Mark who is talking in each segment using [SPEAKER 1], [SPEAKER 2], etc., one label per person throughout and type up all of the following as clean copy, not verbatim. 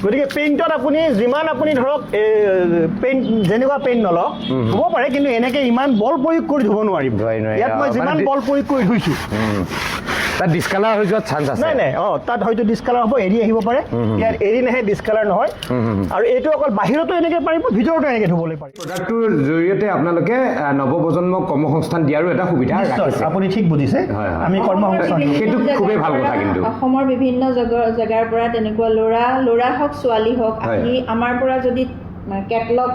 [SPEAKER 1] গতিকে পেইণ্টত আপুনি যিমান আপুনি ধৰক পেইণ্ট যেনেকুৱা পেইণ্ট নলওক ধুব পাৰে, কিন্তু এনেকৈ ইমান বল প্ৰয়োগ কৰি ধুব নোৱাৰিম। ইয়াত মই যিমান বল প্ৰয়োগ কৰি ধুইছোঁ
[SPEAKER 2] তাত ডিছকালাৰ হৈ যোৱাৰ চান্স আছে।
[SPEAKER 1] নাই তাত হয়তো ডিছকালাৰ হ'ব, এৰি আহিব পাৰে। ইয়াত এৰি নাহে, ডিছকালাৰ নহয়। আৰু এইটো অকল বাহিৰতো এনেকৈ পাৰিব, ভিতৰতো এনেকৈ ধুবলৈ পাৰিব।
[SPEAKER 2] প্ৰডাক্টটোৰ জৰিয়তে আপোনালোকে নৱপ্ৰজন্মক কৰ্মসংস্থান দিয়াৰো এটা সুবিধা ৰাখিছে।
[SPEAKER 1] আপুনি ঠিক বুজিছে, আমি কৰ্মসংস্থান
[SPEAKER 2] সেইটো খুবেই ভাল কথা। কিন্তু
[SPEAKER 3] অসমৰ বিভিন্ন জেগাৰ পৰা তেনেকুৱা ল'ৰা হওক ছোৱালী হওক আহি আমাৰ পৰা যদি কেটলগ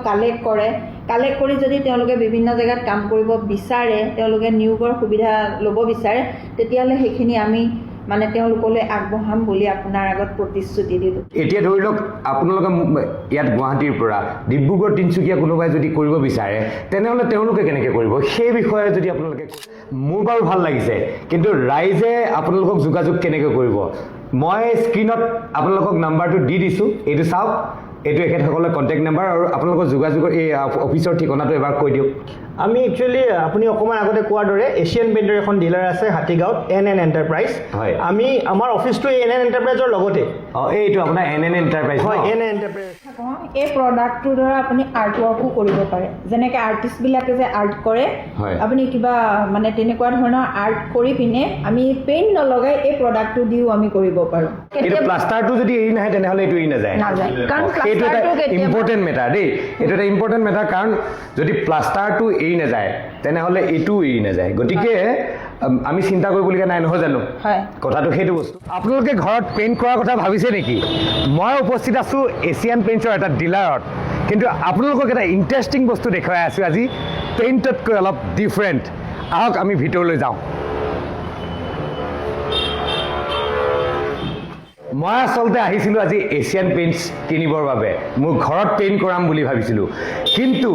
[SPEAKER 3] কালেক্ট কৰি যদি তেওঁলোকে বিভিন্ন জেগাত কাম কৰিব বিচাৰে, তেওঁলোকে নিয়োগৰ সুবিধা ল'ব বিচাৰে, তেতিয়াহ'লে সেইখিনি আমি মানে তেওঁলোকলৈ আগবঢ়াম বুলি আপোনাৰ আগত প্ৰতিশ্ৰুতি দিলোঁ।
[SPEAKER 2] এতিয়া ধৰি লওক আপোনালোকে ইয়াত গুৱাহাটীৰ পৰা ডিব্ৰুগড় তিনিচুকীয়া কোনোবাই যদি কৰিব বিচাৰে, তেনেহ'লে তেওঁলোকে কেনেকৈ কৰিব সেই বিষয়ে যদি আপোনালোকে, মোৰ বাৰু ভাল লাগিছে, কিন্তু ৰাইজে আপোনালোকক যোগাযোগ কেনেকৈ কৰিব? মই স্ক্ৰীণত আপোনালোকক নাম্বাৰটো দি দিছোঁ, এইটো চাওক, এইটো এখেতসকলৰ কণ্টেক্ট নাম্বাৰ, আৰু আপোনালোকৰ যোগাযোগৰ এই অফিচৰ ঠিকনাটো এবাৰ কৈ দিয়ক।
[SPEAKER 1] আমি একচুৱেলি আপুনি অকণমান আগতে কোৱাৰ দৰে এছিয়ান পেইণ্টৰ এখন ডিলাৰ আছে হাতীগাঁৱত, NN এণ্টাৰপ্ৰাইজ।
[SPEAKER 2] হয়,
[SPEAKER 1] আমাৰ অফিচটো NN এণ্টাৰপ্ৰাইজৰ লগতে।
[SPEAKER 2] এইটো আপোনাৰ NN এণ্টাৰপ্ৰাইজ।
[SPEAKER 1] হয়, NN এণ্টাৰপ্ৰাইজ।
[SPEAKER 3] এই প্ৰডাক্টটোৰ দ্বাৰা আপুনি আৰ্ট ৱৰ্কো কৰিব পাৰে, যেনেকৈ আৰ্টিষ্টবিলাকে যে আৰ্ট কৰে, আপুনি কিবা মানে তেনেকুৱা ধৰণৰ আৰ্ট কৰি পিনে আমি পেইণ্ট নলগাই এই প্ৰডাক্টটো দিও আমি কৰিব পাৰোঁ।
[SPEAKER 2] কিন্তু প্লাষ্টাৰটো যদি এৰি নাহে তেনেহ'লে এইটো এৰি নাযায়।
[SPEAKER 3] কাৰণ
[SPEAKER 2] সেইটো এটা ইম্পৰ্টেণ্ট মেটাৰ দেই, এইটো এটা ইম্পৰ্টেণ্ট মেটাৰ, কাৰণ যদি প্লাষ্টাৰটো এৰি নাযায় তেনেহ'লে এইটোও এৰি নাযায়। গতিকে আমি চিন্তা কৰিবলগীয়া নাই, নহয় জানো? কথাটো সেইটো বস্তু। আপোনালোকে ঘৰত পেইণ্ট কৰাৰ কথা ভাবিছে নেকি? মই উপস্থিত আছোঁ এছিয়ান পেইণ্টছৰ এটা ডিলাৰত, কিন্তু আপোনালোকক এটা ইণ্টাৰেষ্টিং বস্তু দেখুৱাই আছোঁ আজি, পেইণ্টতকৈ অলপ ডিফাৰেণ্ট। আহক আমি ভিতৰলৈ যাওঁ। মই আচলতে আহিছিলোঁ আজি এছিয়ান পেইণ্টছ কিনিবৰ বাবে, মোৰ ঘৰত পেইণ্ট কৰাম বুলি ভাবিছিলোঁ, কিন্তু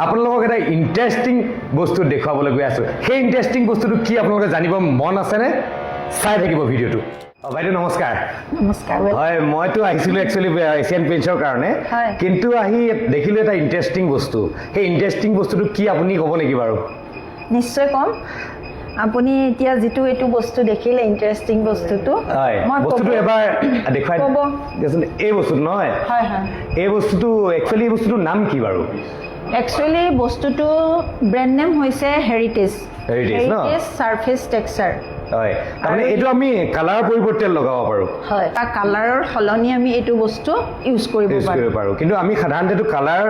[SPEAKER 2] আপোনালোকক এটা ইণ্টাৰেষ্টিং বস্তু দেখুৱাবলৈ গৈ আছোঁ। সেই ইণ্টাৰেষ্টিং বস্তুটো কি আপোনালোকে জানিব মন আছেনে? চাই থাকিব ভিডিঅ'টো। বাইদেউ নমস্কাৰ।
[SPEAKER 3] নমস্কাৰ।
[SPEAKER 2] হয়, মইতো আহিছিলোঁ একচুৱেলি এছিয়ান পেইণ্টছৰ কাৰণে, কিন্তু আহি দেখিলোঁ এটা ইণ্টাৰেষ্টিং বস্তু। সেই ইণ্টাৰেষ্টিং বস্তুটো কি আপুনি ক'ব নেকি বাৰু?
[SPEAKER 3] নিশ্চয় ক'ম। আপুনি এতিয়া যিটো এইটো বস্তু দেখিলে ইণ্টাৰেষ্টিং বস্তুটো,
[SPEAKER 2] মই বস্তুটো এবাৰ দেখুৱাই দিয়কচোন। এই বস্তুটো নহয়, এই বস্তুটো একচুৱেলি এই বস্তুটোৰ নাম কি বাৰু?
[SPEAKER 3] একচুৱেলি বস্তুটো ব্ৰেণ্ড নেম হৈছে হেৰিটেজ চাৰ্ফেচ টেক্সচাৰ।
[SPEAKER 2] হয়, তাৰমানে এইটো আমি কালাৰৰ পৰিৱৰ্তে লগাব পাৰোঁ।
[SPEAKER 3] হয়, তাৰ কালাৰৰ সলনি আমি এইটো বস্তু ইউজ কৰিব পাৰোঁ।
[SPEAKER 2] কিন্তু আমি সাধাৰণতে এইটো কালাৰ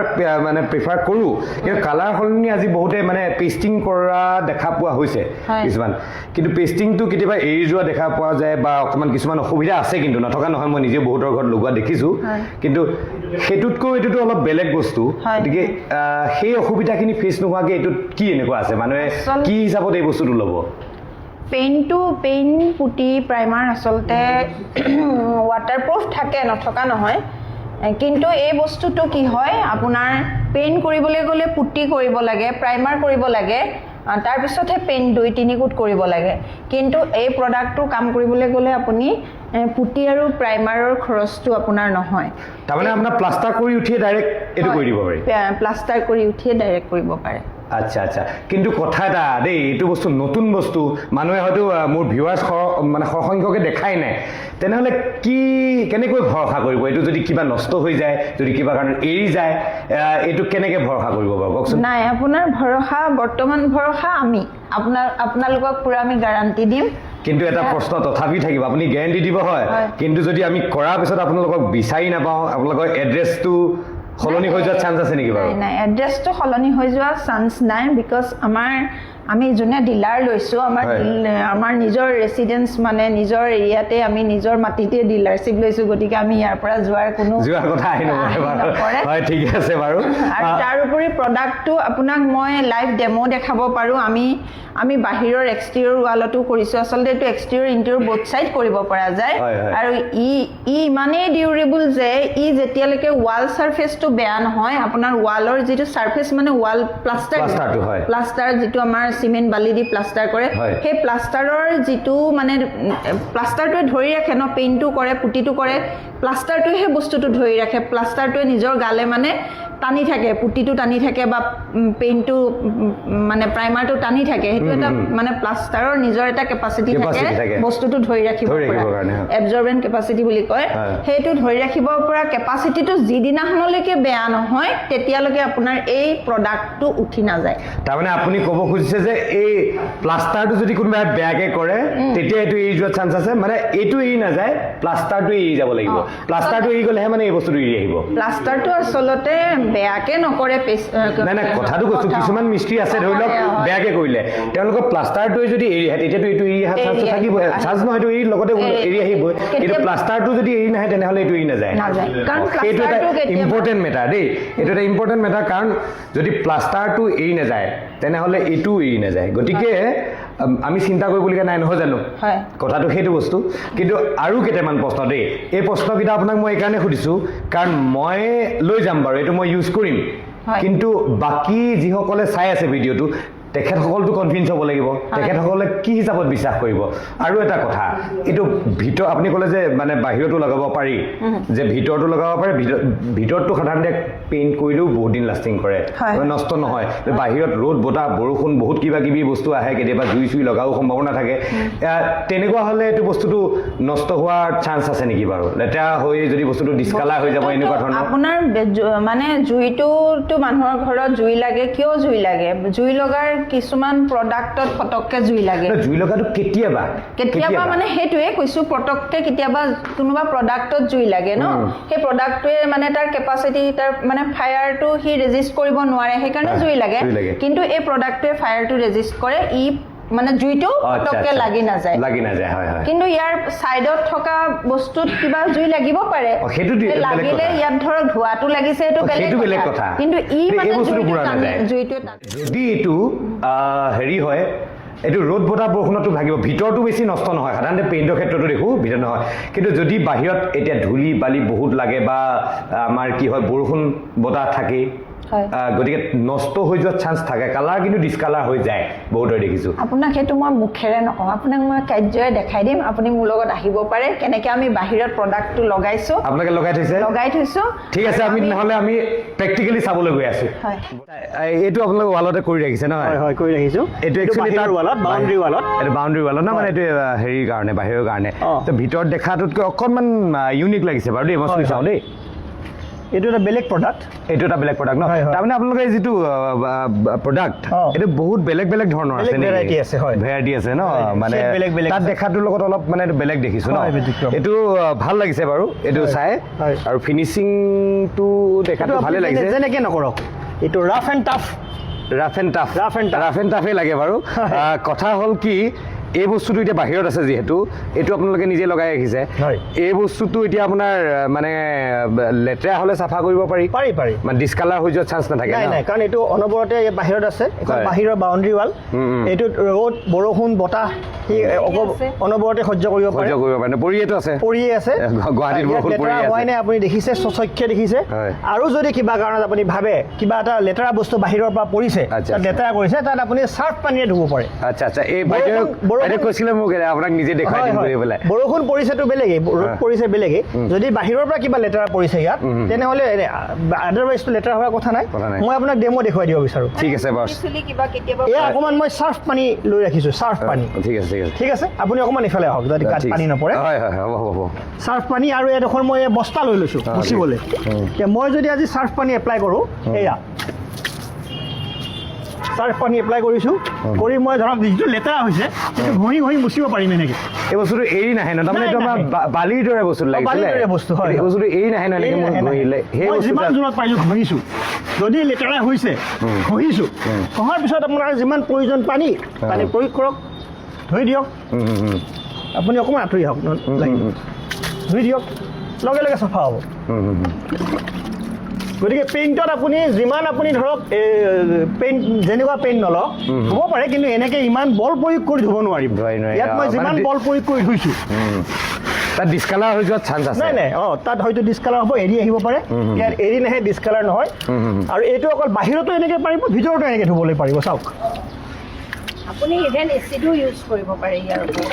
[SPEAKER 2] মানে প্ৰিফাৰ কৰোঁ, কিন্তু কালাৰ সলনি আজি বহুতে মানে পেষ্টিং কৰা দেখা পোৱা হৈছে কিছুমান, কিন্তু পেষ্টিংটো কেতিয়াবা এৰি যোৱা দেখা পোৱা যায়, বা অকণমান কিছুমান অসুবিধা আছে, কিন্তু নথকা নহয়, মই নিজে বহুতৰ ঘৰত লগোৱা দেখিছোঁ। কিন্তু সেইটোতকৈ এইটোতো অলপ বেলেগ বস্তু, গতিকে সেই অসুবিধাখিনি ফেচ নোহোৱাকৈ এইটোত কি এনেকুৱা আছে, মানুহে কি হিচাপত এই বস্তুটো ল'ব?
[SPEAKER 3] পেইণ্ট, পুটি, প্ৰাইমাৰ আচলতে ৱাটাৰপ্ৰুফ থাকে, নথকা নহয়, কিন্তু এই বস্তুটো কি হয়, আপোনাৰ পেইণ্ট কৰিবলৈ গ'লে পুটি কৰিব লাগে, প্ৰাইমাৰ কৰিব লাগে, তাৰপিছতহে পেইণ্ট 2-3 কোট কৰিব লাগে। কিন্তু এই প্ৰডাক্টটো কাম কৰিবলৈ গ'লে আপুনি পুটি আৰু প্ৰাইমাৰৰ খৰচটো আপোনাৰ নহয়।
[SPEAKER 2] তাৰমানে আপোনাৰ প্লাষ্টাৰ কৰি উঠিয়ে ডাইৰেক্ট এইটো কৰি দিব পাৰি?
[SPEAKER 3] প্লাষ্টাৰ কৰি উঠিয়ে ডাইৰেক্ট কৰিব পাৰে।
[SPEAKER 2] আচ্ছা, কিন্তু কথা এটা দেই, এইটো বস্তু নতুন বস্তু, মানুহে হয়তো মোৰ ভিউৱাৰ্ছ মানে সৰহসংখ্যকে দেখাই নাই, তেনেহ'লে কেনেকৈ ভৰসা কৰিব? এইটো যদি কিবা নষ্ট হৈ যায়, যদি কিবা কাৰণত এৰি যায়, এইটো কেনেকৈ ভৰসা কৰিব বাৰু কওকচোন?
[SPEAKER 3] নাই, আপোনাৰ বৰ্তমান ভৰসা আমি আপোনালোকক পুৰা আমি গাৰাণ্টি দিম।
[SPEAKER 2] কিন্তু এটা প্ৰশ্ন তথাপি থাকিব, আপুনি গেৰাণ্টি দিব হয়, কিন্তু যদি আমি কৰাৰ পিছত আপোনালোকক বিচাৰি নাপাওঁ, আপোনালোকৰ এড্ৰেছটো সলনি হৈ যোৱাৰ চান্স আছে নেকি বাৰু?
[SPEAKER 3] নাই, এড্ৰেছটো সলনি হৈ যোৱাৰ চান্স নাই, বিকজ আমি যোনে ডিলাৰ লৈছোঁ, আমাৰ নিজৰ ৰেচিডেঞ্চ, মানে নিজৰ এৰিয়াতে আমি নিজৰ মাটিতে ডিলাৰশ্বিপ লৈছোঁ, গতিকে আমি ইয়াৰ পৰা যোৱাৰ
[SPEAKER 2] কথা আহি নপৰে। হয়, ঠিক আছে বাৰু।
[SPEAKER 3] আৰু তাৰোপৰি প্ৰডাক্টটো আপোনাক মই লাইভ ডেমো দেখাব পাৰোঁ। আমি বাহিৰৰ এক্সটেৰিয়ৰ ৱালতো কৰিছোঁ, আচলতে এইটো এক্সটেৰিয়ৰ ইণ্টেৰিয়ৰ বোথ চাইড কৰিব পৰা যায়, আৰু ই ইমানেই ডিউৰেবল যে ই যেতিয়ালৈকে ৱাল চাৰ্ফেচটো বেয়া নহয়, আপোনাৰ ৱালৰ যিটো চাৰ্ফেচ মানে ৱাল প্লাষ্টাৰ যিটো আমাৰ চিমেণ্ট বালি দি প্লাষ্টাৰ কৰে, সেই প্লাষ্টাৰৰ যিটো মানে প্লাষ্টাৰটোৱে ধৰি ৰাখে ন, পেইণ্টটো কৰে, পুটিটো কৰে, প্লাষ্টাৰটোৱে সেই বস্তুটো ধৰি ৰাখে, প্লাষ্টাৰটোৱে নিজৰ গালে মানে টানি থাকে পুটিটো টানি থাকে বা পেইণ্টটো মানে প্ৰাইমাৰটো টানি থাকে সেইটো এটা মানে প্লাষ্টাৰৰ নিজৰ এটা কেপাচিটি থাকে বস্তুটো ধৰি ৰাখিব পৰা এবজৰ্বেন্ট কেপাচিটি বুলি কয় সেইটো ধৰি ৰাখিব পৰা কেপাচিটিটো যিদিনাখনলৈকে বেয়া নহয় তেতিয়ালৈকে আপোনাৰ এই প্ৰডাক্টটো উঠি নাযায়
[SPEAKER 2] তাৰমানে আপুনি ক'ব খুজিছে যে এই প্লাষ্টাৰটো যদি কোনোবাই বেয়াকে কৰে তেতিয়া এইটো এৰি যোৱাৰ চান্স আছে মানে এইটো এৰি নাযায় প্লাষ্টাৰটো এৰি যাব লাগিব প্লাষ্টাৰটো এৰি গ'লেহে মানে এই বস্তুটো এৰি আহিব
[SPEAKER 3] প্লাষ্টাৰটো আচলতে বেয়াকে নকৰে
[SPEAKER 2] নাই নাই কথাটো কৈছো কিছুমান মিস্ত্ৰী আছে ধৰি লওক বেয়াকে কৰিলে তেওঁলোকৰ প্লাষ্টাৰটোৱে যদি এৰি আহে তেতিয়াতো এইটো এৰি অহা চান্স থাকিব চান্স নহয় এইটো এৰি লগতে এৰি আহিবই কিন্তু প্লাষ্টাৰটো যদি এৰি নাহে তেনেহ'লে এইটো এৰি নাযায় এইটো এটা ইম্পৰ্টেণ্ট মেটাৰ দেই এইটো এটা ইম্পৰ্টেণ্ট মেটাৰ কাৰণ যদি প্লাষ্টাৰটো এৰি নাযায় তেনেহ'লে এইটো এৰি নাযায় গতিকে আমি চিন্তা কৰিবলগীয়া নাই নহয় জানো কথাটো সেইটো বস্তু কিন্তু আৰু কেইটামান প্ৰশ্ন দেই এই প্ৰশ্নকেইটা আপোনাক মই এইকাৰণে সুধিছোঁ কাৰণ মই লৈ যাম বাৰু এইটো মই ইউজ কৰিম কিন্তু বাকী যিসকলে চাই আছে ভিডিঅ'টো তেখেতসকলটো কনফিডেন্স হ'ব লাগিব তেখেতসকলে কি হিচাপত বিশ্বাস কৰিব আৰু এটা কথা এইটো ভিতৰ আপুনি ক'লে যে মানে বাহিৰতো লগাব পাৰি যে ভিতৰতো লগাব পাৰে ভিতৰতো সাধাৰণতে পেইণ্ট কৰিলেও বহুত দিন লাষ্টিং কৰে নষ্ট নহয় বাহিৰত ৰ'দ বতাহ বৰষুণ বহুত কিবা কিবি বস্তু আহে কেতিয়াবা জুই চুই লগাও সম্ভাৱনা থাকে তেনেকুৱা হ'লে এইটো বস্তুটো নষ্ট হোৱাৰ চান্স আছে নেকি বাৰু লেতেৰা হৈ যদি বস্তুটো ডিছকালাৰ হৈ যাব এনেকুৱা ধৰণৰ
[SPEAKER 3] আপোনাৰ মানে জুইটোতো মানুহৰ ঘৰত জুই লাগে কিয় জুই লাগে জুই লগাৰ কিছুমান প্ৰডাক্টত ফটককে জুই লাগে
[SPEAKER 2] জুই লগাটো কেতিয়াবা
[SPEAKER 3] মানে সেইটোৱে কৈছো পটককে কেতিয়াবা কোনোবা প্ৰডাক্টত জুই লাগে ন সেই প্ৰডাক্টটোৱে মানে তাৰ কেপাচিটি তাৰ মানে ফায়াৰটো সি ৰেজিষ্ট কৰিব নোৱাৰে সেইকাৰণে জুই লাগে কিন্তু এই প্ৰডাক্টটোৱে ফায়াৰটো ৰেজিষ্ট কৰে ই মানে জুইটো পটককে লাগি নাযায় হয় হয় কিন্তু ইয়াৰ সাইডত থকা বস্তুত কিবা জুই লাগিব পাৰে লাগিলে ইয়াত ধৰক ধোৱাটো লাগিছে এইটো বেলেগ কথা কিন্তু ই মানে জুইটো
[SPEAKER 2] যদি এইটো হেৰি হয় এইটো ৰ'দ বতাহ বৰষুণতো ভাগিব ভিতৰটো বেছি নষ্ট নহয় সাধাৰণতে পেইণ্টৰ ক্ষেত্ৰতো দেখোঁ ভিতৰত নহয় কিন্তু যদি বাহিৰত এতিয়া ধূলি বালি বহুত লাগে বা আমাৰ কি হয় বৰষুণ বতাহ থাকেই গতিকে নষ্ট হৈ যোৱাৰ চান্স থাকে কালাৰ কিন্তু ডিছকালাৰ হৈ যায় বহুতৰে দেখিছোঁ
[SPEAKER 3] আপোনাক সেইটো মই মুখেৰে নকওঁ আপোনাক মই কাৰ্যৰে দেখাই দিম আপুনি মোৰ লগত আহিব পাৰে কেনেকৈ আমি বাহিৰত প্ৰডাক্টটো লগাইছোঁ
[SPEAKER 2] আপোনালোকে লগাই থৈছোঁ
[SPEAKER 3] ঠিক
[SPEAKER 2] আছে আমি নহ'লে আমি প্ৰেক্টিকেলি চাবলৈ গৈ আছোঁ এইটো আপোনালোকে ৱালতে কৰি ৰাখিছে নহয়
[SPEAKER 1] হয় কৰি ৰাখিছোঁ
[SPEAKER 2] এইটো একচুৱেলি তাৰ
[SPEAKER 1] ৱালত বাউণ্ডাৰী ৱালত
[SPEAKER 2] ন মানে এইটো হেৰিৰ কাৰণে বাহিৰৰ কাৰণে ভিতৰত দেখাটোতকৈ অকণমান ইউনিক লাগিছে বাৰু দেই মই চুই চাওঁ দেই
[SPEAKER 1] এইটো এটা বেলেগ প্ৰডাক্ট
[SPEAKER 2] ন তাৰমানে আপোনালোকে যিটো প্ৰডাক্ট এইটো বহুত বেলেগ ধৰণৰ আছে ভেৰাইটি আছে ন মানে তাত দেখাটোৰ লগত অলপ মানে বেলেগ দেখিছোঁ ন এইটো ভাল লাগিছে বাৰু এইটো চাই আৰু ফিনিচিংটো দেখাটো ভালে লাগিছে
[SPEAKER 1] যেনেকৈ নকৰক এইটো ৰাফ এণ্ড টাফে লাগে বাৰু কথা হ'ল কি এই বস্তুটো এতিয়া বাহিৰত আছে যিহেতু এইটো আপোনালোকে নিজে লগাই ৰাখিছে এই বস্তুটো এতিয়া আপোনাৰ মানে লেতেৰা হ'লে চাফা কৰিব পাৰি মানে ডিছকালাৰ হৈ যোৱাৰ চান্স নাথাকে নাই কাৰণ এইটো অনবৰতে বাহিৰত আছে বাহিৰৰ বাউণ্ডাৰী ৱাল এইটোত ৰ'দ বৰষুণ বতাহ অনবৰতে সহ্য কৰিব পাৰে পৰিয়ে আছে
[SPEAKER 2] গুৱাহাটীত বৰষুণ পৰি আছে
[SPEAKER 1] হয় নাই আপুনি দেখিছে স্বচ্ছকে দেখিছে আৰু যদি কিবা কাৰণত আপুনি ভাবে কিবা এটা লেতেৰা বস্তু বাহিৰৰ পৰা পৰিছে লেতেৰা কৰিছে তাত আপুনি চাৰ্ফ পানীৰে ধুব পাৰে
[SPEAKER 2] আচ্ছা এই কৈছিলে মোক আপোনাক নিজে দেখাই দিম বুলি পেলাই
[SPEAKER 1] বৰষুণ পৰিছেতো বেলেগেই ৰ'দ পৰিছে বেলেগেই যদি বাহিৰৰ পৰা কিবা লেতেৰা পৰিছে ইয়াত তেনেহ'লে আদাৰৱাইজটো লেতেৰা হোৱাৰ কথা নাই মই আপোনাক ডেমো দেখুৱাই দিব বিচাৰোঁ
[SPEAKER 2] ঠিক আছে বাৰু
[SPEAKER 1] এয়া অকণমান মই চাৰ্ফ পানী লৈ ৰাখিছোঁ চাৰ্ফ পানী ঠিক আছে আপুনি অকণমান ইফালে আহক যদি গাত পানী নপৰে
[SPEAKER 2] হ'ব
[SPEAKER 1] চাৰ্ফ পানী আৰু এডোখৰ মই বস্তা লৈ লৈছোঁ মুচিবলৈ মই যদি আজি চাৰ্ফ পানী এপ্লাই কৰোঁ এয়া চাৰ্ফ পানী এপ্লাই কৰিছোঁ কৰি মই ধৰক যিটো লেতেৰা হৈছে সেইটো ঘঁহি মুচিব পাৰিম এনেকৈ
[SPEAKER 2] এই বস্তুটো এৰি নাহে ন তাৰমানে এইটো আমাৰ বালিৰ দৰে বস্তু
[SPEAKER 1] লাগিছিলে বস্তু হয়
[SPEAKER 2] এই বস্তুটো এৰি নাহে
[SPEAKER 1] মই যিমান জোৰত পাৰিছোঁ ঘঁহিছোঁ যদি লেতেৰা হৈছে ঘঁহিছোঁ ঘঁহাৰ পিছত আপোনাৰ যিমান প্ৰয়োজন পানী প্ৰয়োগ কৰক ধুই দিয়ক আপুনি অকণমান আঁতৰি আহক ধুই দিয়ক লগে লগে চাফা হ'ব গতিকে পেইণ্টত আপুনি যিমান আপুনি ধৰক পেইণ্ট যেনেকুৱা পেইণ্ট নলওক হ'ব পাৰে কিন্তু এনেকৈ ইমান বল প্ৰয়োগ কৰি ধুব নোৱাৰিম ইয়াত মই যিমান বল প্ৰয়োগ কৰি ধুইছোঁ
[SPEAKER 2] তাত ডিছকালাৰ হৈ যোৱাৰ চান্স আছে
[SPEAKER 1] নাই তাত হয়তো ডিছকালাৰ হ'ব এৰি আহিব পাৰে ইয়াত এৰি নাহে ডিছকালাৰ নহয় আৰু এইটো অকল বাহিৰতো এনেকৈ পাৰিব ভিতৰতো এনেকৈ ধুবলৈ পাৰিব চাওক
[SPEAKER 3] আপুনি ইভেন এচিডো ইউজ কৰিব পাৰে ইয়াৰ ওপৰত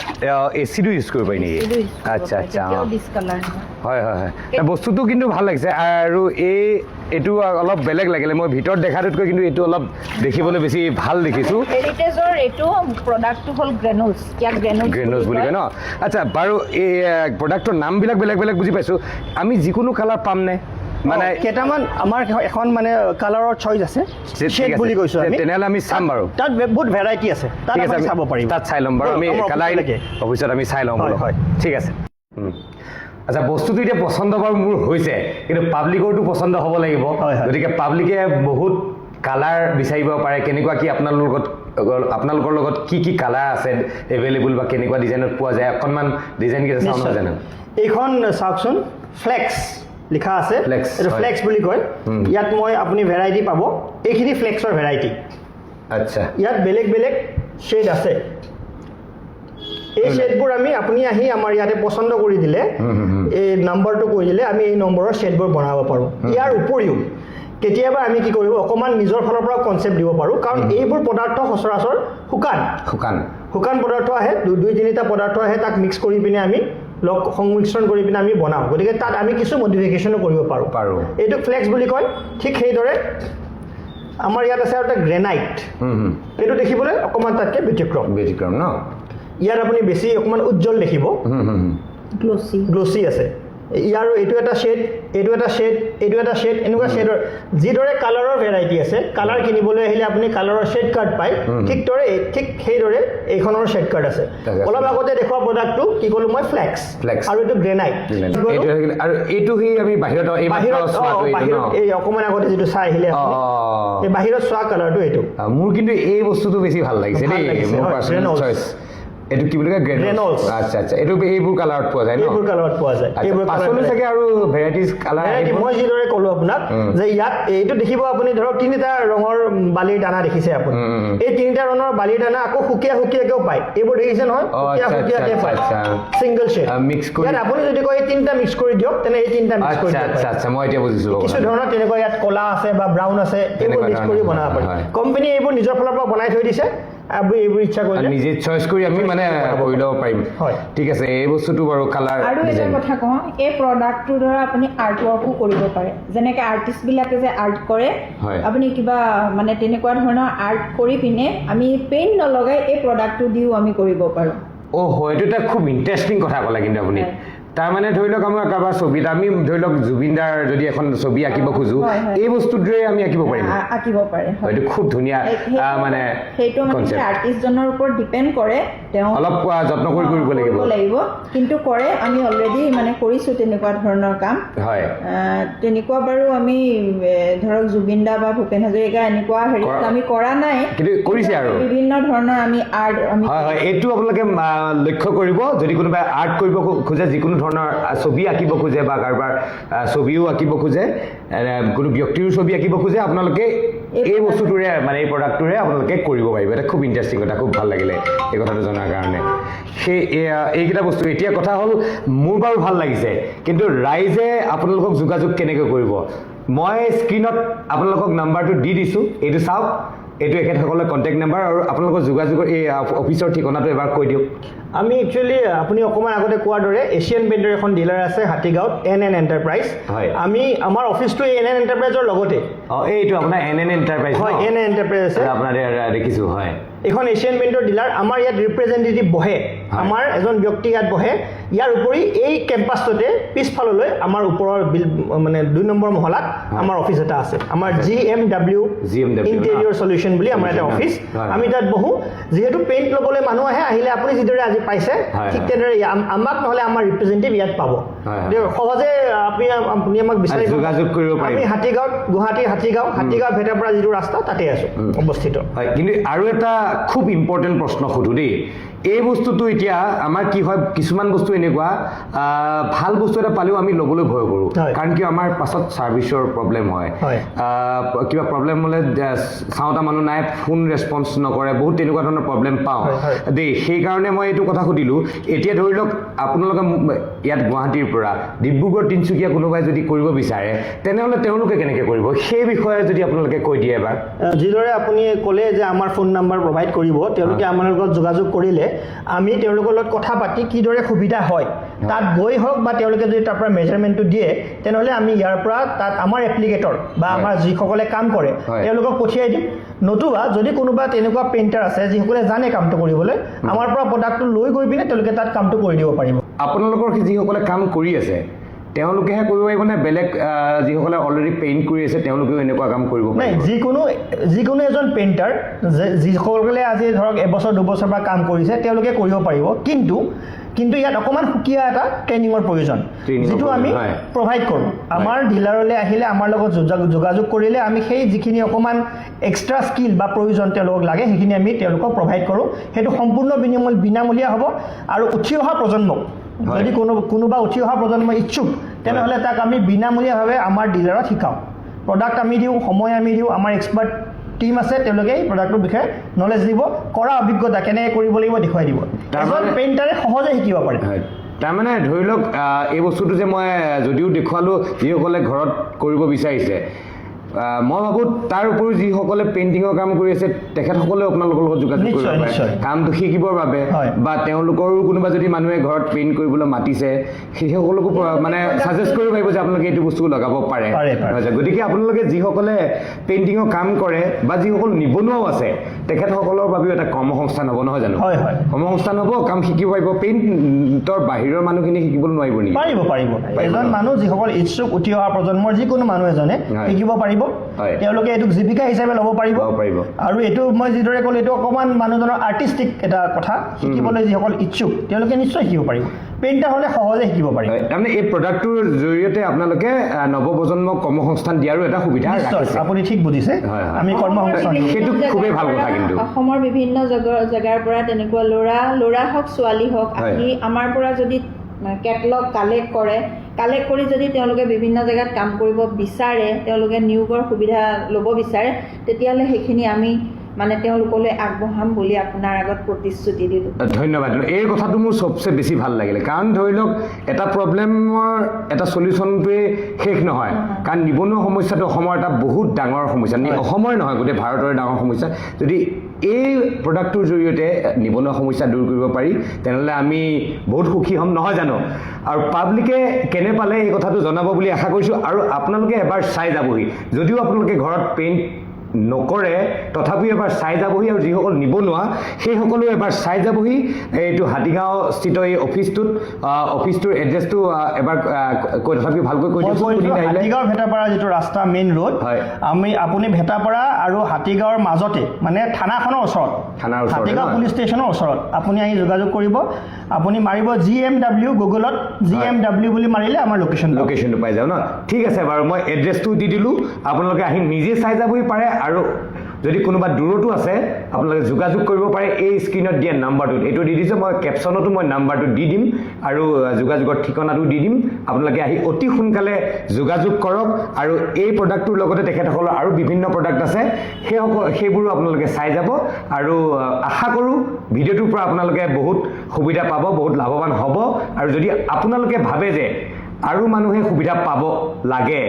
[SPEAKER 1] এচিডো ইউজ কৰিব পাৰি নেকি আচ্ছা আচ্ছা
[SPEAKER 3] ডিছকালাৰ
[SPEAKER 1] হয় হয় হয় বস্তুটো কিন্তু ভাল লাগিছে আৰু এইটো অলপ বেলেগ লাগিলে মই ভিতৰত দেখাটোতকৈ কিন্তু এইটো অলপ দেখিবলৈ বেছি ভাল দেখিছোঁ
[SPEAKER 3] হেৰিটেজৰ এইটো প্ৰডাক্টটো হ'ল গ্ৰেনুলছ ইয়াক
[SPEAKER 1] গ্ৰেনুলছ বুলি কয় ন আচ্ছা বাৰু এই প্ৰডাক্টৰ নামবিলাক বেলেগ বেলেগ বুজি পাইছোঁ আমি যিকোনো কালাৰ পামনে মানে
[SPEAKER 4] কেইটামান আমাৰ এখন মানে কালাৰৰ চইচ আছে শেড বুলি কৈছোঁ আমি
[SPEAKER 1] তেনেহ'লে আমি চাম বাৰু
[SPEAKER 4] তাত বহুত ভেৰাইটি আছে তাত আমি চাব পাৰিম
[SPEAKER 1] তাত চাই ল'ম বাৰু আমি কালাৰ অফিচত আমি চাই ল'ম হয় ঠিক আছে আচ্ছা বস্তুটো এতিয়া পচন্দ বাৰু মোৰ হৈছে কিন্তু পাব্লিকৰটো পচন্দ হ'ব লাগিব গতিকে পাব্লিকে বহুত কালাৰ বিচাৰিব পাৰে কেনেকুৱা কি আপোনালোকৰ লগত কি কি কালাৰ আছে এভেইলেবল বা কেনেকুৱা ডিজাইনত পোৱা যায় অকণমান ডিজাইন কেইটা চাওঁ নহয় জানো
[SPEAKER 4] এইখন চাওকচোন ফ্লেক্স লিখা আছে এইটো ফ্লেক্স বুলি কয় ইয়াত মই আপুনি ভেৰাইটি পাব এইখিনি ফ্লেক্সৰ ভেৰাইটি
[SPEAKER 1] আচ্ছা
[SPEAKER 4] ইয়াত বেলেগ বেলেগ শ্বেড আছে এই শ্বেডবোৰ আমি আপুনি আহি আমাৰ ইয়াতে পচন্দ কৰি দিলে এই নম্বৰটো কৈ দিলে আমি এই নম্বৰৰ শ্বেডবোৰ বনাব পাৰোঁ ইয়াৰ উপৰিও কেতিয়াবা আমি কি কৰিব অকণমান নিজৰ ফালৰ পৰা কনচেপ্ট দিব পাৰোঁ কাৰণ এইবোৰ পদাৰ্থ সচৰাচৰ শুকান পদাৰ্থ আহে দুই তিনিটা পদাৰ্থ আহে তাক মিক্স কৰি পিনে আমি সংমিশ্ৰণ কৰি পিনে আমি বনাওঁ গতিকে তাত আমি কিছু মডিফিকেশ্যনো কৰিব পাৰোঁ এইটো ফ্লেক্স বুলি কয় ঠিক সেইদৰে আমাৰ ইয়াত আছে আৰু এটা গ্ৰেনাইট এইটো দেখিবলৈ অকণমান তাতকৈ ব্যতিক্ৰম
[SPEAKER 1] ন
[SPEAKER 4] ইয়াত আপুনি বেছি অকণমান উজ্জ্বল দেখিব গ্লচি আছে ইয়াৰো এইটো এটা শ্বেড এইটো এটা শ্বেড এইটো এটা শ্বেড এনেকুৱা শ্বেডৰ যিদৰে কালাৰৰ ভেৰাইটি আছে কালাৰ কিনিবলৈ আহিলে আপুনি কালাৰৰ শ্বেড কাৰ্ড পায় ঠিক সেইদৰে এইখনৰ শ্বেড কাৰ্ড আছে অলপ আগতে দেখুওৱা প্ৰডাক্টটো কি ক'লোঁ মই ফ্লেক্স আৰু এইটো গ্ৰেনাইট
[SPEAKER 1] আৰু এইটো সেই আমি বাহিৰত
[SPEAKER 4] এই অকণমান আগতে যিটো চাই আহিলে এই বাহিৰত চোৱা কালাৰটো এইটো
[SPEAKER 1] মোৰ কিন্তু এই বস্তুটো বেছি ভাল লাগিছে দেই মোৰ পাৰ্চনেল চইচ এইটো কি বুলি কয় গ্ৰেনুলছ আচ্ছা আচ্ছা এইটো এইবোৰ কালাৰত পোৱা যায় ন
[SPEAKER 4] এইবোৰ কালাৰত পোৱা যায়
[SPEAKER 1] এইবোৰ পাছলৈ চাগে আৰু ভেৰাইটিজ কালাৰ
[SPEAKER 4] মই যিদৰে ক'লোঁ আপোনাক যে ইয়াত এইটো দেখিব আপুনি ধৰক তিনিটা ৰঙৰ বালিৰ দানা দেখিছে আপুনি এই তিনিটা ৰঙৰ বালিৰ দানা আকৌ সুকীয়াকেও পায় এইবোৰ দেখিছে নহয় সুকীয়াকে পায় ছিংগল শ্বেড
[SPEAKER 1] মিক্স কৰি
[SPEAKER 4] ইয়াত আপুনি যদি কয় এই তিনিটা মিক্স কৰি দিয়ক তেনে এই তিনিটা মিক্স কৰি দিয়ক
[SPEAKER 1] আচ্ছা মই এতিয়া বুজিছোঁ
[SPEAKER 4] কিছু ধৰণৰ তেনেকুৱা ইয়াত ক'লা আছে বা ব্ৰাউন আছে এইবোৰ মিক্স কৰি বনাব পাৰি কোম্পানীয়ে এইবোৰ নিজৰ ফালৰ পৰা বনাই থৈ দিছে এইবোৰ ইচ্ছা কৰিলে
[SPEAKER 1] নিজে চইচ কৰি আমি মানে কৰি ল'ব পাৰিম ঠিক আছে এই বস্তুটো বাৰু কালাৰ
[SPEAKER 3] আৰু এটা কথা কওঁ এই প্ৰডাক্টটো ধৰা আপুনি আৰ্ট ৱৰ্কো কৰিব পাৰে যেনেকৈ আৰ্টিষ্টবিলাকে যে আৰ্ট কৰে আপুনি কিবা মানে তেনেকুৱা ধৰণৰ আৰ্ট কৰি পিনে আমি পেইণ্ট নলগাই এই প্ৰডাক্টটো দিও আমি কৰিব পাৰোঁ
[SPEAKER 1] এইটো এটা খুব ইণ্টাৰেষ্টিং কথা ক'লে কিন্তু আপুনি তাৰমানে ধৰি লওক আমাৰ কাৰোবাৰ ছবিত আমি ধৰি লওক জুবিন দাৰ যদি এখন ছবি আঁকিব খোজোঁ এই বস্তুটোৰে আমি আঁকিব পাৰিম এইটো খুব ধুনীয়া মানে
[SPEAKER 3] সেইটো মানে আৰ্টিষ্টজনৰ ওপৰত ডিপেণ্ড কৰে তেওঁ
[SPEAKER 1] অলপ যত্ন কৰি কৰিব লাগিব
[SPEAKER 3] কিন্তু কৰে আমি অলৰেডি মানে কৰিছোঁ তেনেকুৱা ধৰণৰ কাম
[SPEAKER 1] হয়
[SPEAKER 3] তেনেকুৱা বাৰু আমি ধৰক জুবিন দা বা ভূপেন হাজৰিকা এনেকুৱা হেৰিত আমি কৰা নাই
[SPEAKER 1] কিন্তু কৰিছে আৰু
[SPEAKER 3] বিভিন্ন ধৰণৰ আমি আৰ্ট আমি
[SPEAKER 1] হয় এইটো আপোনালোকে লক্ষ্য কৰিব যদি কোনোবাই আৰ্ট কৰিব খোজে যিকোনো ধৰণৰ ছবি আঁকিব খোজে বা কাৰোবাৰ ছবিও আঁকিব খোজে কোনো ব্যক্তিৰ ছবি আঁকিব খোজে আপোনালোকে এই বস্তুটোৰে মানে এই প্ৰডাক্টটোৰে আপোনালোকে কৰিব পাৰিব এটা খুব ইণ্টাৰেষ্টিং কথা খুব ভাল লাগিলে এই কথাটো জনাৰ কাৰণে সেই এইকেইটা বস্তু এতিয়া কথা হ'ল মোৰ বাৰু ভাল লাগিছে কিন্তু ৰাইজে আপোনালোকক যোগাযোগ কেনেকৈ কৰিব মই স্ক্ৰীণত আপোনালোকক নাম্বাৰটো দি দিছোঁ এইটো চাওক এইটো এখেতসকলৰ কণ্টেক্ট নাম্বাৰ আৰু আপোনালোকৰ যোগাযোগৰ এই অফিচৰ ঠিকনাটো এবাৰ কৈ দিয়ক
[SPEAKER 4] আমি একচুৱেলি আপুনি অকণমান আগতে কোৱাৰ দৰে এছিয়ান পেইণ্টৰ এখন ডিলাৰ আছে হাতীগাঁৱত NN এণ্টাৰপ্ৰাইজ আমি আমাৰ অফিচটো NN এণ্টাৰপ্ৰাইজৰ লগতে
[SPEAKER 1] এইটো আপোনাৰ NN এণ্টাৰপ্ৰাইজ
[SPEAKER 4] হয় NN এণ্টাৰপ্ৰাইজ আছে
[SPEAKER 1] আপোনাৰ দেখিছোঁ হয়
[SPEAKER 4] এখন এছিয়ান পেইণ্টৰ ডিলাৰ আমাৰ ইয়াত ৰিপ্ৰেজেণ্টেটিভ বহে আমাৰ এজন ব্যক্তি ইয়াত বহে ইয়াৰ উপৰি এই কেম্পাছটোতে পিছফাললৈ আমাৰ ওপৰৰ মানে 2 নম্বৰ মহলাত আমাৰ অফিচ এটা আছে আমাৰ GMW ইণ্টেৰিয়ৰ সলিউশ্যন বুলি আমাৰ এটা অফিচ আমি তাত বহোঁ যিহেতু পেইণ্ট ল'বলৈ মানুহ আহে আহিলে আপুনি যিদৰে আজি পাইছে ঠিক তেনেদৰে আমাক নহ'লে আমাৰ ৰিপ্ৰেজেণ্টেটিভ ইয়াত পাব সহজে আপুনি আমাক বিচাৰি
[SPEAKER 1] যোগাযোগ কৰিব পাৰিব
[SPEAKER 4] আমি হাতীগাঁৱত গুৱাহাটীৰ হাতীগাঁও ভেটাৰপৰা যিটো ৰাস্তা তাতে আছোঁ অৱস্থিত
[SPEAKER 1] হয় কিন্তু আৰু এটা খুব ইম্পৰ্টেণ্ট প্ৰশ্ন সোধোঁ দেই এই বস্তুটো এতিয়া আমাৰ কি হয় কিছুমান বস্তু এনেকুৱা ভাল বস্তু এটা পালেও আমি ল'বলৈ ভয় কৰোঁ কাৰণ কিয় আমাৰ পাছত ছাৰ্ভিচৰ প্ৰব্লেম হয় কিবা প্ৰব্লেম হ'লে চাওঁতা মানুহ নাই ফোন ৰেছপন্স নকৰে বহুত তেনেকুৱা ধৰণৰ প্ৰব্লেম পাওঁ দেই সেইকাৰণে মই এইটো কথা সুধিলোঁ এতিয়া ধৰি লওক আপোনালোকে
[SPEAKER 2] ইয়াত গুৱাহাটীৰ পৰা ডিব্ৰুগড় তিনিচুকীয়া কোনোবাই যদি কৰিব বিচাৰে তেনেহ'লে তেওঁলোকে কেনেকৈ কৰিব সেই বিষয়ে যদি আপোনালোকে কৈ দিয়ে এবাৰ
[SPEAKER 4] যিদৰে আপুনি ক'লে যে আমাৰ ফোন নাম্বাৰ প্ৰভাইড কৰিব তেওঁলোকে আমাৰ লগত যোগাযোগ কৰিলে আমি তেওঁলোকৰ লগত কথা পাতি কিদৰে সুবিধা হয় তাত গৈ হওক বা তেওঁলোকে যদি তাৰ পৰা মেজাৰমেণ্টটো দিয়ে তেনেহ'লে আমি ইয়াৰ পৰা তাত আমাৰ এপ্লিকেটৰ বা আমাৰ যিসকলে কাম কৰে তেওঁলোকক পঠিয়াই দিম নতুবা যদি কোনোবা তেনেকুৱা পেইণ্টাৰ আছে যিসকলে জানে কামটো কৰিবলৈ আমাৰ পৰা প্ৰডাক্টটো লৈ গৈ পিনে তেওঁলোকে তাত কামটো কৰি দিব পাৰিব
[SPEAKER 2] আপোনালোকৰ যিসকলে কাম কৰি আছে তেওঁলোকেহে কৰিব পাৰিব নে বেলেগ যিসকলে অলৰেডি পেইণ্ট কৰি আছে তেওঁলোকেও এনেকুৱা কাম কৰিব
[SPEAKER 4] নাই যিকোনো এজন পেইণ্টাৰ যিসকলে আজি ধৰক এবছৰ দুবছৰ পৰা কাম কৰিছে তেওঁলোকে কৰিব পাৰিব কিন্তু ইয়াত অকণমান সুকীয়া এটা ট্ৰেইনিঙৰ প্ৰয়োজন যিটো আমি প্ৰভাইড কৰোঁ আমাৰ ডিলাৰলৈ আহিলে আমাৰ লগত যোগাযোগ কৰিলে আমি সেই যিখিনি অকণমান এক্সট্ৰা স্কিল বা প্ৰয়োজন তেওঁলোকক লাগে সেইখিনি আমি তেওঁলোকক প্ৰভাইড কৰোঁ সেইটো সম্পূৰ্ণ বিনামূলীয়া হ'ব আৰু উঠি অহা প্ৰজন্মক যদি কোনোবা উঠি অহা প্ৰজন্ম ইচ্ছুক তেনেহ'লে তাক আমি বিনামূলীয়াভাৱে আমাৰ ডিলাৰত শিকাওঁ প্ৰডাক্ট আমি দিওঁ সময় আমি দিওঁ আমাৰ এক্সপাৰ্ট টিম আছে তেওঁলোকে এই প্ৰডাক্টৰ বিষয়ে নলেজ দিব কৰা অভিজ্ঞতা কেনেকৈ কৰিব লাগিব দেখুৱাই দিব এজন পেইণ্টাৰে সহজে শিকিব পাৰে
[SPEAKER 2] তাৰমানে ধৰি লওক এই বস্তুটো যে মই যদিও দেখুৱালোঁ যিসকলে ঘৰত কৰিব বিচাৰিছে মই ভাবোঁ তাৰ উপৰিও যিসকলে পেইণ্টিঙৰ কাম কৰি আছে তেখেতসকলেও আপোনালোকৰ লগত যোগাযোগ কৰিব পাৰে কামটো শিকিবৰ বাবে বা তেওঁলোকৰো কোনোবা যদি মানুহে ঘৰত পেইণ্ট কৰিবলৈ মাতিছে সেইসকলকো মানে ছাজেষ্ট কৰিব পাৰিব যে আপোনালোকে এইটো বস্তু লগাব পাৰে গতিকে আপোনালোকে যিসকলে পেইণ্টিঙৰ কাম কৰে বা যিসকল নিবনুৱাও আছে তেখেতসকলৰ বাবেও এটা কৰ্মসংস্থান হ'ব নহয় জানো কৰ্মসংস্থান হ'ব কাম শিকিব পাৰিব পেইণ্টৰ বাহিৰৰ মানুহখিনি শিকিবলৈ নোৱাৰিব নেকি
[SPEAKER 4] পাৰিব এজন মানুহ যিসকল ইচ্ছুক উঠি অহা প্ৰজন্মৰ যিকোনো মানুহ এজনে শিকিব পাৰিব তেওঁলোকে এইটোক জীৱিকা হিচাপে ল'ব পাৰিব আৰু এইটো মই যিদৰে ক'লো এইটো অকণমান মানুহজনৰ আৰ্টিষ্টিক এটা কথা শিকিবলৈ যিসকল ইচ্ছুক তেওঁলোকে নিশ্চয় শিকিব পাৰিব পেইণ্টাৰ হ'লে সহজে শিকিব পাৰিব
[SPEAKER 2] তাৰমানে এই প্ৰডাক্টটোৰ জৰিয়তে আপোনালোকে নৱপ্ৰজন্মক কৰ্মসংস্থান দিয়াৰো এটা সুবিধা ৰাখিছে
[SPEAKER 4] আপুনি ঠিক বুজিছে আমি কৰ্মসংস্থান
[SPEAKER 2] সেইটো খুবেই ভাল কথা কিন্তু
[SPEAKER 3] অসমৰ বিভিন্ন জেগাৰ পৰা তেনেকুৱা ল'ৰা হওক ছোৱালী হওক আহি আমাৰ পৰা যদি কেটলগ কালেক্ট কৰি যদি তেওঁলোকে বিভিন্ন জেগাত কাম কৰিব বিচাৰে তেওঁলোকে নিয়োগৰ সুবিধা ল'ব বিচাৰে তেতিয়াহ'লে সেইখিনি আমি মানে তেওঁলোকলৈ আগবঢ়াম বুলি আপোনাৰ আগত প্ৰতিশ্ৰুতি দিলোঁ
[SPEAKER 2] ধন্যবাদ এই কথাটো মোৰ চবচে বেছি ভাল লাগিলে কাৰণ ধৰি লওক এটা প্ৰব্লেমৰ এটা চলিউশ্যনটোৱে শেষ নহয় কাৰণ নিবনুৱা সমস্যাটো অসমৰ এটা বহুত ডাঙৰ সমস্যা অসমৰ নহয় গোটেই ভাৰতৰে ডাঙৰ সমস্যা যদি এই প্ৰডাক্টটোৰ জৰিয়তে নিবনুৱা সমস্যা দূৰ কৰিব পাৰি তেনেহ'লে আমি বহুত সুখী হ'ম নহয় জানো আৰু পাব্লিকে কেনে পালে এই কথাটো জনাব বুলি আশা কৰিছোঁ আৰু আপোনালোকে এবাৰ চাই যাবহি যদিও আপোনালোকে ঘৰত পেইণ্ট নকৰে তথাপিও এবাৰ চাই যাবহি আৰু যিসকল নিবনুৱা সেইসকলেও এবাৰ চাই যাবহি এইটো হাতীগাঁও স্থিত এই অফিচটোৰ এড্ৰেছটো এবাৰ তথাপিও ভালকৈ কৈ দিছোঁ
[SPEAKER 4] হাতীগাঁও ভেটাপাৰা যিটো ৰাস্তা মেইন ৰোড আপুনি ভেটাপাৰা আৰু হাতীগাঁৱৰ মাজতে মানে থানাখনৰ ওচৰত হাতীগাঁও পুলিচ ষ্টেচনৰ ওচৰত আপুনি আহি যোগাযোগ কৰিব আপুনি মাৰিব GMW গুগলত GMW বুলি মাৰিলে আমাৰ লোকেশ্যনটো
[SPEAKER 2] পাই যাওঁ ন ঠিক আছে বাৰু মই এড্ৰেছটো দি দিলোঁ আপোনালোকে আহি নিজে চাই যাবহি পাৰে আৰু যদি কোনোবা দূৰতো আছে আপোনালোকে যোগাযোগ কৰিব পাৰে এই স্ক্ৰীনত দিয়া নাম্বাৰটোত এইটো দি দিছোঁ মই কেপশ্যনতো মই নাম্বাৰটো দি দিম আৰু যোগাযোগৰ ঠিকনাটো দি দিম আপোনালোকে আহি অতি সোনকালে যোগাযোগ কৰক আৰু এই প্ৰডাক্টটোৰ লগতে তেখেতসকলৰ আৰু বিভিন্ন প্ৰডাক্ট আছে সেইবোৰো আপোনালোকে চাই যাব আৰু আশা কৰোঁ ভিডিঅ'টোৰ পৰা আপোনালোকে বহুত সুবিধা পাব বহুত লাভৱান হ'ব আৰু যদি আপোনালোকে ভাবে যে আৰু মানুহে সুবিধা পাব লাগে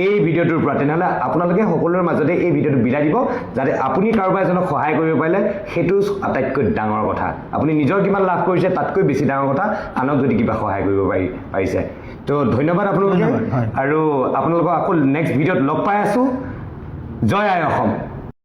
[SPEAKER 2] এই ভিডিঅ'টোৰ পৰা তেনেহ'লে আপোনালোকে সকলোৰে মাজতে এই ভিডিঅ'টো বিলাই দিব যাতে আপুনি কাৰোবাৰ এজনক সহায় কৰিব পাৰিলে সেইটো আটাইতকৈ ডাঙৰ কথা আপুনি নিজৰ কিমান লাভ কৰিছে তাতকৈ বেছি ডাঙৰ কথা আনক যদি কিবা সহায় কৰিব পাৰিছে তো ধন্যবাদ আপোনালোকে আৰু আপোনালোকক আকৌ নেক্সট ভিডিঅ'ত লগ পাই আছোঁ জয় আই অসম